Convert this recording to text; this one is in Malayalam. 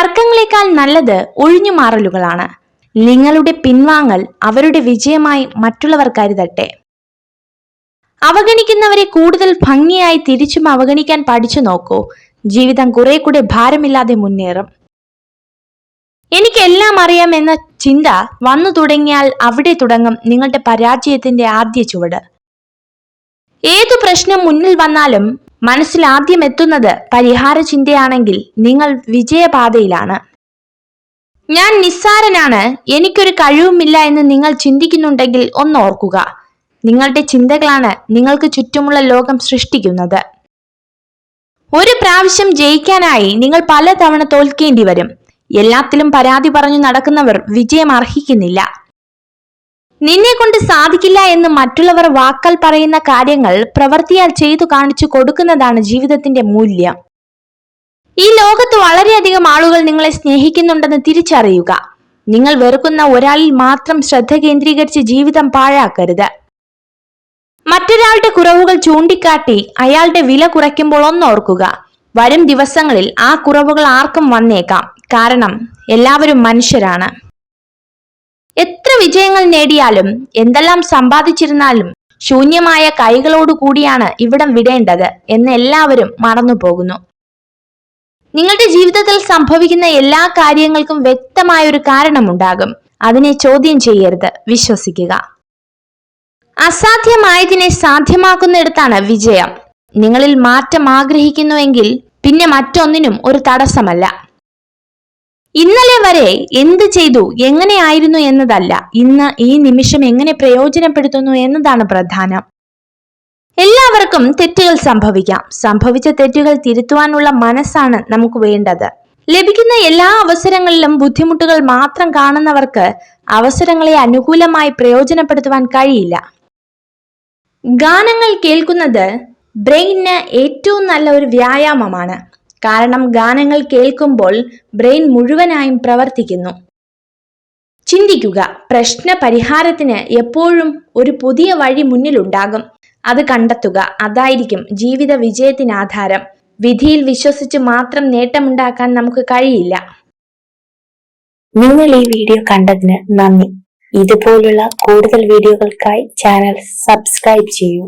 തർക്കങ്ങളെക്കാൾ നല്ലത് ഒഴിഞ്ഞുമാറലുകളാണ്. നിങ്ങളുടെ പിൻവാങ്ങൽ അവരുടെ വിജയമായി മറ്റുള്ളവർ കരുതട്ടെ. അവഗണിക്കുന്നവരെ കൂടുതൽ ഭംഗിയായി തിരിച്ചും അവഗണിക്കാൻ പഠിച്ചു നോക്കൂ. ജീവിതം കുറെ കൂടെ ഭാരമില്ലാതെ മുന്നേറും. എനിക്കെല്ലാം അറിയാം എന്ന ചിന്ത വന്നു തുടങ്ങിയാൽ അവിടെ തുടങ്ങും നിങ്ങളുടെ പരാജയത്തിന്റെ ആദ്യ ചുവട്. ഏതു പ്രശ്നം മുന്നിൽ വന്നാലും മനസ്സിൽ ആദ്യം എത്തുന്നത് പരിഹാര ചിന്തയാണെങ്കിൽ നിങ്ങൾ വിജയപാതയിലാണ്. ഞാൻ നിസ്സാരനാണ്, എനിക്കൊരു കഴിവുമില്ല എന്ന് നിങ്ങൾ ചിന്തിക്കുന്നുണ്ടെങ്കിൽ ഒന്നോർക്കുക, നിങ്ങളുടെ ചിന്തകളാണ് നിങ്ങൾക്ക് ചുറ്റുമുള്ള ലോകം സൃഷ്ടിക്കുന്നത്. ഒരു പ്രാവശ്യം ജയിക്കാനായി നിങ്ങൾ പലതവണ തോൽക്കേണ്ടി വരും. എല്ലാത്തിലും പരാതി പറഞ്ഞു നടക്കുന്നവർ വിജയം അർഹിക്കുന്നില്ല. നിന്നെ കൊണ്ട് സാധിക്കില്ല എന്ന് മറ്റുള്ളവർ വാക്കാൽ പറയുന്ന കാര്യങ്ങൾ പ്രവൃത്തിയാൽ ചെയ്തു കാണിച്ചു കൊടുക്കുന്നതാണ് ജീവിതത്തിന്റെ മൂല്യം. ഈ ലോകത്ത് വളരെയധികം ആളുകൾ നിങ്ങളെ സ്നേഹിക്കുന്നുണ്ടെന്ന് തിരിച്ചറിയുക. നിങ്ങൾ വെറുക്കുന്ന ഒരാളിൽ മാത്രം ശ്രദ്ധ കേന്ദ്രീകരിച്ച് ജീവിതം പാഴാക്കരുത്. മറ്റൊരാളുടെ കുറവുകൾ ചൂണ്ടിക്കാട്ടി അയാളുടെ വില കുറയ്ക്കുമ്പോൾ ഒന്നോർക്കുക, വരും ദിവസങ്ങളിൽ ആ കുറവുകൾ ആർക്കും വന്നേക്കാം. കാരണം എല്ലാവരും മനുഷ്യരാണ്. എത്ര വിജയങ്ങൾ നേടിയാലും എന്തെല്ലാം സമ്പാദിച്ചിരുന്നാലും ശൂന്യമായ കൈകളോട് കൂടിയാണ് ഇവിടം വിടേണ്ടത് എന്ന് എല്ലാവരും മറന്നു പോകുന്നു. നിങ്ങളുടെ ജീവിതത്തിൽ സംഭവിക്കുന്ന എല്ലാ കാര്യങ്ങൾക്കും വ്യക്തമായ ഒരു കാരണമുണ്ടാകും. അതിനെ ചോദ്യം ചെയ്യരുത്, വിശ്വസിക്കുക. അസാധ്യമായതിനെ സാധ്യമാക്കുന്നിടത്താണ് വിജയം. നിങ്ങളിൽ മാറ്റം ആഗ്രഹിക്കുന്നുവെങ്കിൽ പിന്നെ മറ്റൊന്നിനും ഒരു തടസ്സമല്ല. ഇന്നലെ വരെ എന്ത് ചെയ്തു, എങ്ങനെയായിരുന്നു എന്നതല്ല, ഇന്ന് ഈ നിമിഷം എങ്ങനെ പ്രയോജനപ്പെടുത്തുന്നു എന്നതാണ് പ്രധാനം. എല്ലാവർക്കും തെറ്റുകൾ സംഭവിക്കാം. സംഭവിച്ച തെറ്റുകൾ തിരുത്തുവാനുള്ള മനസ്സാണ് നമുക്ക് വേണ്ടത്. ലഭിക്കുന്ന എല്ലാ അവസരങ്ങളിലും ബുദ്ധിമുട്ടുകൾ മാത്രം കാണുന്നവർക്ക് അവസരങ്ങളെ അനുകൂലമായി പ്രയോജനപ്പെടുത്തുവാൻ കഴിയില്ല. ഗാനങ്ങൾ കേൾക്കുന്നത് ബ്രെയിനിന് ഏറ്റവും നല്ല ഒരു വ്യായാമമാണ്. കാരണം ഗാനങ്ങൾ കേൾക്കുമ്പോൾ ബ്രെയിൻ മുഴുവനായും പ്രവർത്തിക്കുന്നു. ചിന്തിക്കുക, പ്രശ്ന പരിഹാരത്തിന് എപ്പോഴും ഒരു പുതിയ വഴി മുന്നിലുണ്ടാകും. അത് കണ്ടെത്തുക, അതായിരിക്കും ജീവിത വിജയത്തിന് ആധാരം. വിധിയിൽ വിശ്വസിച്ച് മാത്രം നേട്ടമുണ്ടാക്കാൻ നമുക്ക് കഴിയില്ല. നിങ്ങൾ ഈ വീഡിയോ കണ്ടതിന് നന്ദി. ഇതുപോലുള്ള കൂടുതൽ വീഡിയോകൾക്കായി ചാനൽ സബ്സ്ക്രൈബ് ചെയ്യൂ.